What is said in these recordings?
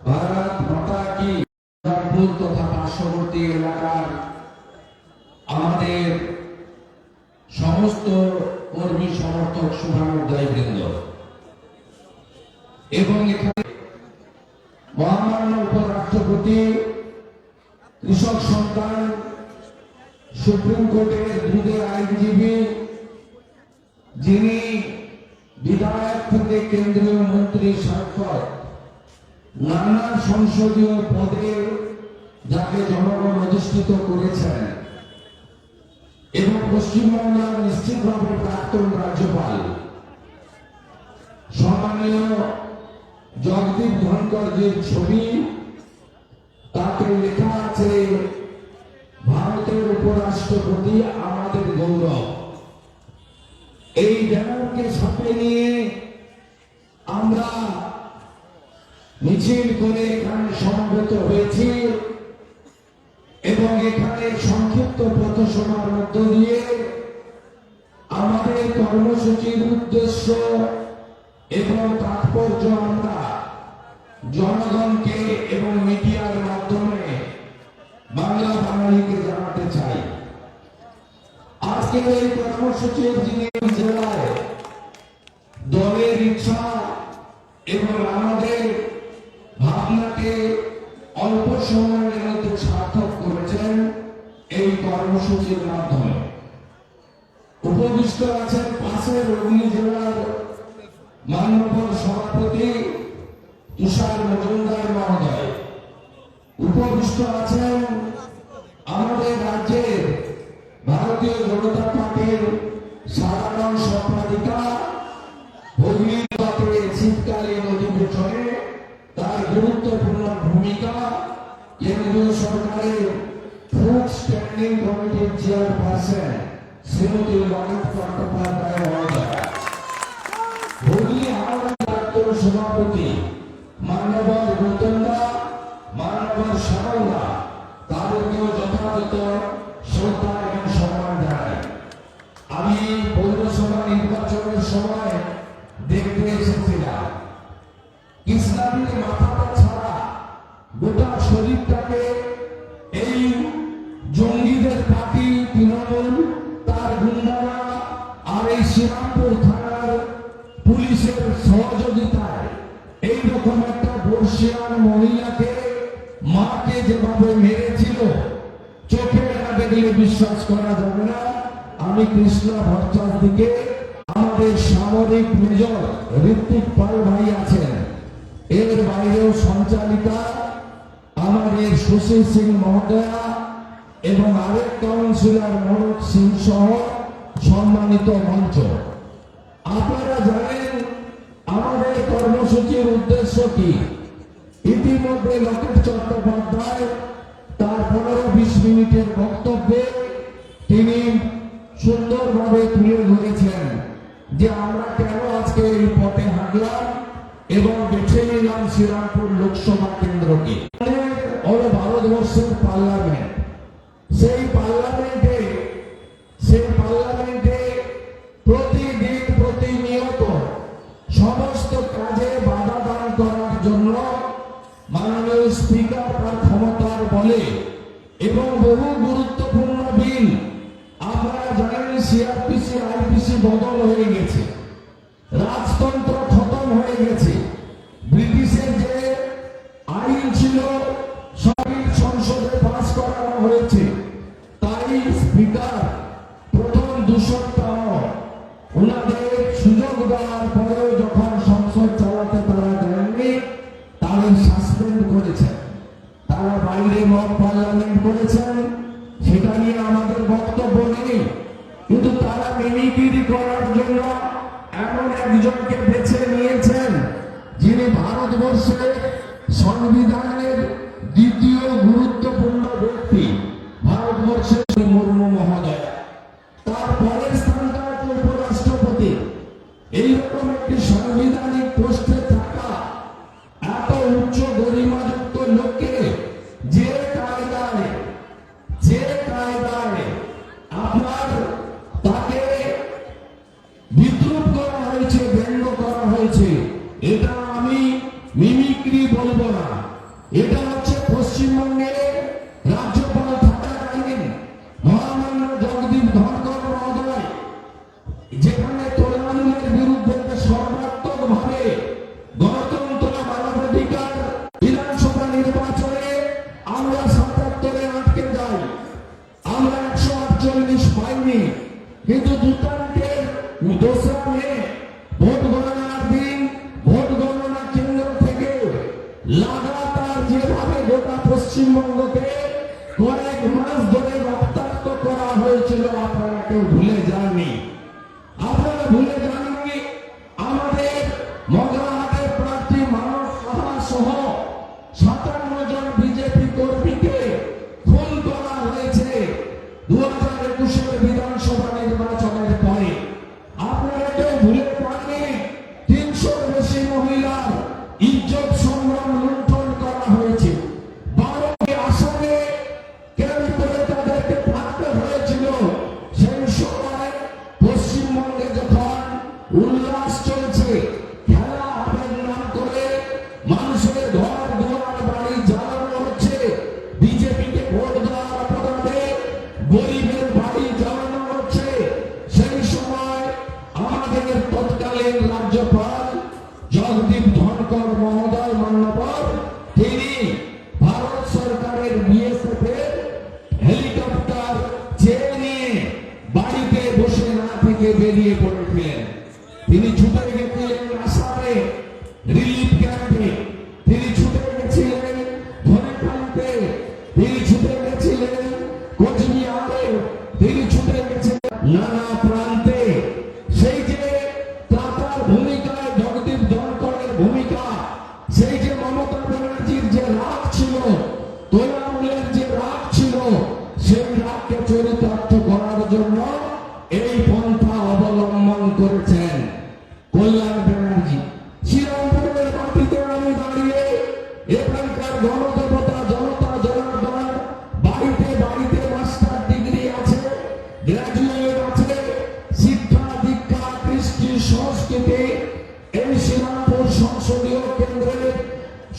ভারত মাতা কি। তথা পার্শ্ববর্তী এলাকার আমাদের সমস্ত কর্মী সমর্থক শুভানুধ্যায়ী বৃন্দ এবং এখানে মহামান্য উপরাষ্ট্রপতি, কৃষক সন্তান, সুপ্রিম কোর্টের দুধের আইনজীবী, যিনি বিধায়ক থেকে কেন্দ্রীয় মন্ত্রী, সাংসদ, নানা সংসদীয় পদে যাকে জনগণ অধিষ্ঠিত করেছেন এবং পশ্চিমবাংলার নিশ্চিতভাবে প্রাক্তন রাজ্যপাল সম্মানীয় জগদীপ ধনকরজির ছবি, তাতে লেখা আছে ভারতের উপরাষ্ট্রপতি আমাদের গৌরব। এই ব্যানারকে সাথে নিয়ে আমরা মিছিল করে এখানে সমবেত হয়েছি এবং এখানে সংক্ষিপ্ত পথসভার মধ্য দিয়ে আমাদের কর্মসূচির উদ্দেশ্য এবং তাৎপর্য আমরা জনগণকে এবং মিডিয়ার মাধ্যমে বাংলা বাঙালিকে জানাতে চাই। আজকের এই কর্মসূচির যিনি জেলায় দলের ইচ্ছা এবং আমাদের ভাবনাকে অল্প সময়ের মধ্যে সার্থক করেছেন এই কর্মসূচির মাধ্যমে। উপবিষ্ট আছেন পাশের হুগলি জেলার মাননীয় সভাপতি তুষার মজুমদার মহোদয়, উপবিষ্ট আছেন আমাদের রাজ্যের ভারতীয় জনতা পার্টির সাধারণ সম্পাদিকা, হুগলি শীতকালীন অধিবেশনে তার গুরুত্বপূর্ণ ভূমিকা, কেন্দ্রীয় সরকারের ফুড স্ট্যান্ডিং কমিটির চেয়ারপারসন শ্রীমতী ললিত চট্টোপাধ্যায় মহোদয়, হুগলি হাওড়া প্রাক্তন সভাপতি মান্যবর গৌতমদা, মান্যবর সাগরদা, তাদেরকেও যথাযথ শ্রদ্ধা এবং সম্মান জানাই। আমি পৌরসভা নির্বাচনের সময় দেখতে এসেছিলাম ইসলামের মাথাটা ছাড়া গোটা শরীরটাকে এই জঙ্গিদের পার্টি তৃণমূল, তার গুন্ডারা আর এই শ্রীরামপুর থানার পুলিশের সহযোগিতায় এইরকম একটা বর্ষিয়ান মহিলাকে মাকে যেভাবে মেরেছিল, চোখে না দেখলে বিশ্বাস করা যাবে না। আমি কৃষ্ণা ভট্টাচার্যকে, আমাদের সামরিক মেজর ঋত্বিক পাল ভাই আছেন, এর বাইরেও সঞ্চালিকা আমাদের সুশীল সিং মহোদয়া এবং আরেক কাউন্সিলর মনোজ সিং সহ সম্মানিত মঞ্চ। আপনারা জানেন আমাদের কর্মসূচির উদ্দেশ্য কি। ইতিমধ্যে লকেট চট্টোপাধ্যায় তার 15-20 মিনিটের বক্তব্যে তিনি সুন্দরভাবে তুলে ধরেছেন যে আমরা কেন আজকে এই পথে হাঁটলাম এবং বেছে নিলাম শ্রীরামপুর লোকসভা কেন্দ্রকে। ভারতবর্ষের পার্লামেন্ট, সেই পার্লামেন্টে প্রতিদিন প্রতিনিয়ত সমস্ত কাজে বাধা দান করার জন্য মাননীয় স্পিকার তার ক্ষমতার বলে এবং বহু গুরুত্বপূর্ণ বিল, আপনারা জানেন সিআরপিসি আইপিসি বদল হয়ে গেছে, রাজতন্ত্র খতম হয়ে গেছে, ব্রিটিশের যে আইন ছিল সবই সংসদে পাস করানো হয়েছে। তাই স্পিকার প্রথম 2 সপ্তাহ ওনাদের সুযোগ দেওয়ার পরেও যখন সংসদ চালাতে তারা দেননি, তাদের সাসপেন্ড করেছেন, তারা বাইরে মক পার্লামেন্ট করেছেন। সেটা নিয়ে আমাদের বক্তব্য নেই, কিন্তু তারা মিমিক্রি করার জন্য এমন একজনকে বেছে নিয়েছেন যিনি ভারতবর্ষের সংবিধানের দ্বিতীয় গুরুত্বপূর্ণ ব্যক্তি, ভারতবর্ষের মুর্মু মহোদয়। তারপরের স্থানটা হচ্ছে উপরাষ্ট্রপতি। এইরকম একটি সাংবিধানিক পোস্টে থাকা এত উচ্চ গরিমাযুক্ত লোককে যে কায়দায় আপনার তাকে বিদ্রুপ করা হয়েছে, ব্যঙ্গ করা হয়েছে, এটা আমি মিমিক্রি বলবো না, এটা হচ্ছে পশ্চিমবঙ্গের রাজ্যপাল থাকাকালীন মহামান্য জগদীপ ধনকর মহোদয় যেখানে তৃণমূলের বিরুদ্ধে সর্বাত্মক ভাবে গণতন্ত্র মানবাধিকার বিধানসভা নির্বাচনে আমরা ৭৭-এ আটকে যাই, আমরা ১৪৮ পাইনি, কিন্তু দুটান্তের ২রা মে ভোট গণনার দিন ভোট গণনা কেন্দ্র থেকে লাগাতার যেভাবে গোটা পশ্চিমবঙ্গকে কয়েক মাস ধরে রক্তাক্ত করা হয়েছিল আপনারা কেউ ভুলে যাননি। আপনারা ভুলে যাননি আমাদের মগরাহাটের প্রার্থী মানস সাহা সহ ৫৭ জন বিজেপি কর্মীকে খুন করা হয়েছে ২০২১-এর বিধানসভা নির্বাচনের পরে। আপনারা কেউ ভুলে যাননি ৩০০-র বেশি মহিলার ইজ্জত সম্মান লুণ্ঠন করা হয়েছে। ১২টি আসনে কেন্দ্র করে তাদেরকে থাকতে হয়েছিল। সেই সময় পশ্চিমবঙ্গে যখন উল্লাস চলছে, খেলা আবেগ নাম করে মানুষের ঘর দুয়ার বাড়ি জ্বালানো হচ্ছে, বিজেপিকে ভোট দেওয়ার অপরাধে গরিবের বাড়ি জ্বালানো হচ্ছে, সেই সময় আমাদের তৎকালীন রাজ্যপাল জগদীপ ধনকর মহোদয় মান্যবর তিনি ভারত সরকারের বিএসএফ এর হেলিকপ্টার চেয়ে নিয়ে বাড়িতে বসে না থেকে বেরিয়ে পড়েছিলেন। তিনি ছুটে গেছিলেন আসামে রিলিফ ক্যাম্পে, তিনি ছুটে গেছিলেন ধনেখালিতে, তিনি ছুটে গেছিলেন কোচবিহারে, তিনি ছুটে গেছিলেন নানা প্রান্তে। সেই যে তার ভূমিকায় জগদীপ ধনকরের ভূমিকা, সেই যে মমতা ব্যানার্জির যে রাগ ছিল, তৃণমূলের যে রাগ ছিল, সেই রাগকে চরিতার্থ করার জন্য এই পন্থা অবলম্বন করেছেন কল্যাণ ব্যানার্জি। শ্রীরামপুরের মাটিতে আমি দাঁড়িয়ে এখানকার গণদেবতা জনতা জনার্দন বাড়িতে বাড়িতে মাস্টার ডিগ্রি আছে, গ্রাজুয়েট আছে, শিক্ষা দীক্ষা কৃষ্টি সংস্কৃতি এই শ্রীরামপুর সংসদীয় কেন্দ্রের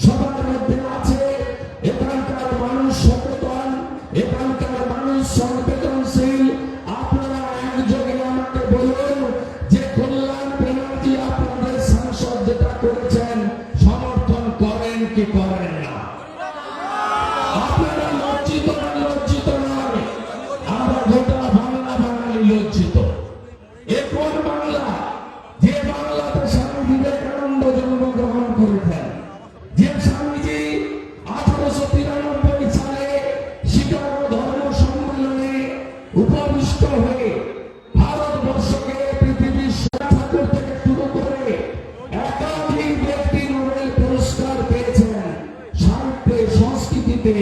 সবার মধ্যে আছে। এখানকার মানুষ সচেতন, এখানকার মানুষ সংবেদনশীল। আপনারা একযোগে আমাকে বলুন যে কল্যাণ ব্যানার্জি আপনাদের সাংসদ যেটা করেছেন সমর্থন করেন কি করেন না? আপনারা লজ্জিত না? লজ্জিত নয়, আমরা গোটা বাংলা বাঙালি লজ্জিত। এ কোন বাংলা? যে বাংলাতে স্বামী বিবেকানন্দ জন্মগ্রহণ করেছেন, যে স্বামীজি 1893 সালে শিকাগো ধর্ম সম্মেলনে উপবিষ্ট হয়ে ভারতবর্ষকে পৃথিবীর ঠাকুর থেকে শুরু করে একাধিক ব্যক্তি নোবেল পুরস্কার পেয়েছেন সাহিত্যে, সংস্কৃতিতে,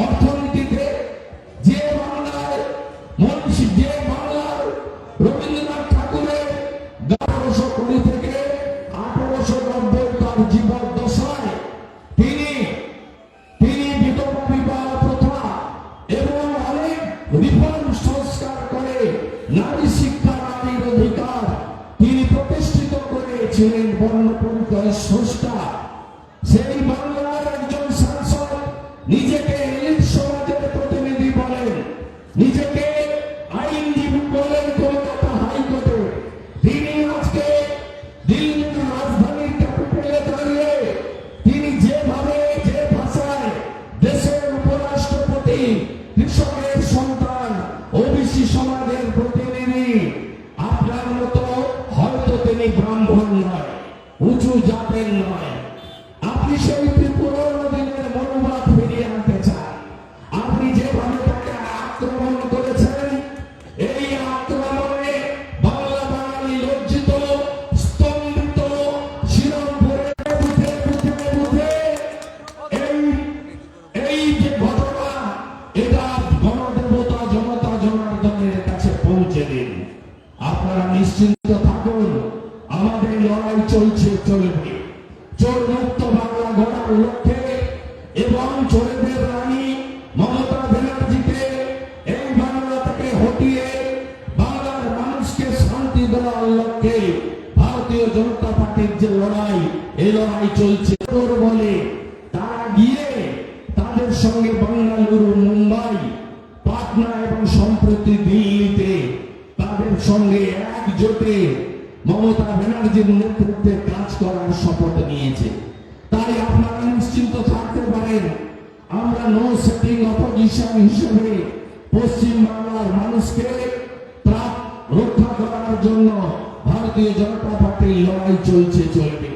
অর্থনীতিতে। যে বাংলার মনীষী, যে বাংলার রবীন্দ্রনাথ ঠাকুরের 1820 থেকে 1890 তার জীবদ্দশায় তিনি বিধবা বিবাহ প্রথা এবং অনেক রিফর্ম সংস্কার করে নারী শিক্ষা, নারীর অধিকার তিনি প্রতিষ্ঠিত করেছিলেন, বর্ণ পরিচয় স্রষ্টা। সেই বাংলার একজন সাংসদ নিজেকে এলিট সমাজের প্রতিনিধি বলেন, নিজেকে আইনজীবী বলেন কলকাতা হাইকোর্টে। তিনি আজকে দিল্লির রাজধানীর ক্যাপিটালে দাঁড়িয়ে তিনি যেভাবে যে ভাষায় দেশের উপরাষ্ট্রপতি, কৃষকের সন্তান, ওবিসি সমাজের প্রতিনিধি, আপনার মতো হয়তো তিনি ব্রাহ্মণ নয়, উঁচু জাতের নয়, আপনি সেই পুরোনো দিনের মনোভাব ফিরিয়ে আনতে চান। আপনি যেভাবে তাকে আক্রমণ করেছেন, এই আক্রমণে বাংলা বাঙালি লজ্জিত, স্তম্ভিত। শ্রীরামপুরে বুঝে বুঝে বুঝে এই যে ঘটনা, এটা গণদেবতা জনতা জনার্দনের কাছে পৌঁছে দিন। আপনারা নিশ্চিন্ত থাকুন, আমাদের লড়াই চলছে, চলবে। চোর মুক্ত বাংলা গড়ার লক্ষ্যে এবং চোরেদের রানী মমতা ব্যানার্জিকে এই বাংলা থেকে হটিয়ে বাংলার মানুষকে শান্তি দেওয়ার লক্ষ্যে ভারতীয় জনতা পার্টির যে লড়াই, এই লড়াই চলছে। বলে তারা গিয়ে সঙ্গে বেঙ্গালুরু, মুম্বাই, পাটনা এবং সম্প্রতি দিল্লিতে তাদের সঙ্গে একজোটে মমতা ব্যানার্জির নেতৃত্বে কাজ করার শপথ নিয়েছে। তাই আপনারা নিশ্চিন্ত থাকতে পারেন, আমরা নো সেটিং অপোজিশন হিসেবে পশ্চিম বাংলার মানুষকে রক্ষা করার জন্য ভারতীয় জনতা পার্টির লড়াই চলবে।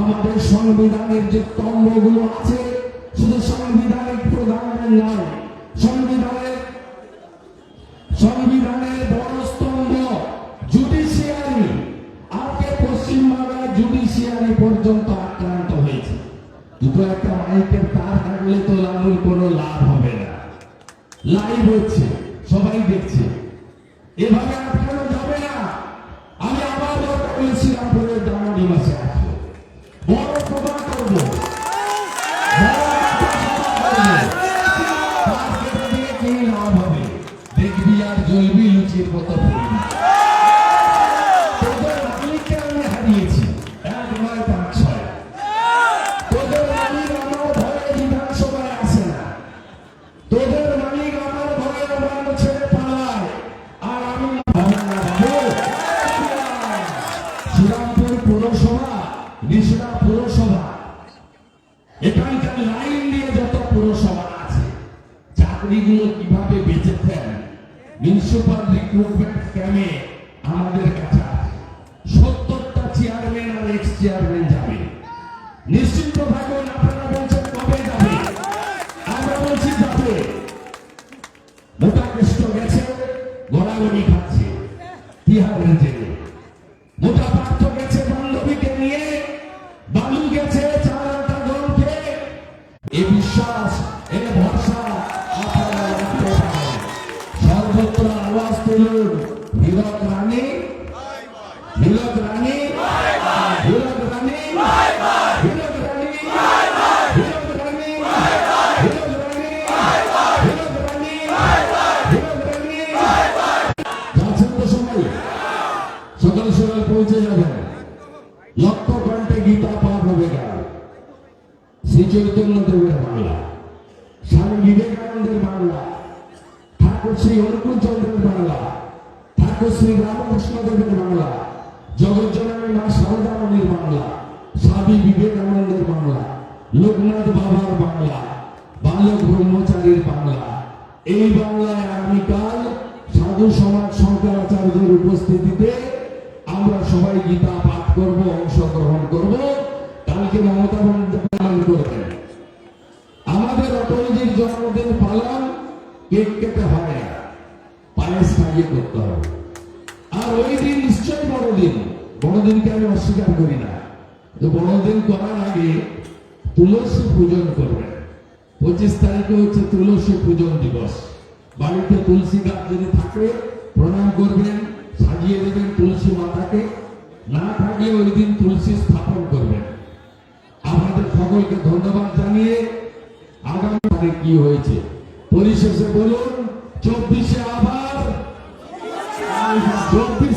আমাদের সংবিধানের যে স্তম্ভগুলো আছে, শুধু সাংবিধানিক প্রধানের নয়, সংবিধানের বড় স্তম্ভ জুডিশিয়ারি। আজকে পশ্চিমবাংলার জুডিশিয়ারি পর্যন্ত আক্রান্ত হয়েছে। দুটো একটা মাইকের তার থাকলে তো লালুর কোনো লাভ হবে না। লাইভ হচ্ছে, সবাই দেখছে, এভাবে আটকানো যাবে না। আমি আবার শ্রীরামপুরের জানুয়ারি মাসে আসবো, বড় সভা করবো, কি লাভ হবে? দেখবি আর জ্বলবি লুচির মতো পড়বি। তোদের মালিককে আমি হারিয়েছি 1, 9, 5, 6। তোদের মালিক আমার ভয়ে বিধানসভায় আসে না। তোদের মালিক আমার ভয়ে আমার ছেড়ে পালায়। আর আমি শ্রীরামপুর পৌরসভা, রিষড়া পৌরসভা, এখানকার লাইন দিয়ে যত পৌরসভা আছে, চাকরিগুলো কিভাবে বেঁচেছেন মিউনিসিপাল রিক্রুটমেন্ট স্ক্যামে আমাদের কাছে আছে। 70টা চেয়ারম্যান আর এক্স চেয়ারম্যান যাবে। নিশ্চিন্ত থাকুন, আপনারা বলছেন কবে যাবে, আমরা বলছি যাবে। মোটা কষ্ট গেছে, গড়াগড়ি খাচ্ছে তিহারের জেলে। মোটা পার্থ গেছে বান্ধবীকে নিয়ে, বালু গেছে 4-8টা জনকে। এ বিশ্বাস, এ ভরসা আপনারা রাখতে পারেন। সর্বত্র আওয়াজ তুলুন, হীরক রানী, হীরক রানী, হীরক রানী, হীরক রানী, হীরক রানী, হীরক রানী, হীরক রানী, হীরক রানী। যাচ্ছেন তো সবাই, সকাল সকাল পৌঁছে যাবেন। লক্ষ কণ্ঠে গীতা পাঠ হবে গান। শ্রী চৈতন্য দেবের বাংলা, স্বামী বিবেকানন্দের বাংলা, ঠাকুর শ্রী অনুকূল চন্দ্রের বাংলা, ঠাকুর শ্রী রামকৃষ্ণ দেবের বাংলা, জগজ্জননী মা সারদামণির বাংলা, স্বামী বিবেকানন্দের বাংলা, লোকনাথ বাবার বাংলা, বালক ব্রহ্মচারীর বাংলা। এই বাংলায় আগামীকাল সাধু সমাজ শঙ্করাচার্যের উপস্থিতিতে আমরা সবাই গীতা পাঠ করব, অংশগ্রহণ করব। কালকে মমতা বন্দ্যোপাধ্যায় করবেন। আমাদের অটলজির জন্মদিন পালন কেক কেটে হয় না, পায়েস খাইয়ে করতে হবে। আর ওই দিন নিশ্চয়ই বড়দিন, বড়দিনকে আমি অস্বীকার করি না। বড়দিন করার আগে তুলসী পূজন করবেন। 25 তারিখে হচ্ছে তুলসী পূজন দিবস। বাড়িতে তুলসী গাছ যদি থাকে প্রণাম করবেন, সাজিয়ে দেবেন তুলসী মাতাকে। না থাকলে ওই দিন তুলসী স্থাপন করবেন। আপনাদের সকলকে ধন্যবাদ জানিয়ে আগামী তারিখ কি হয়েছে পরিশেষে বলুন, 24-এ আবার 24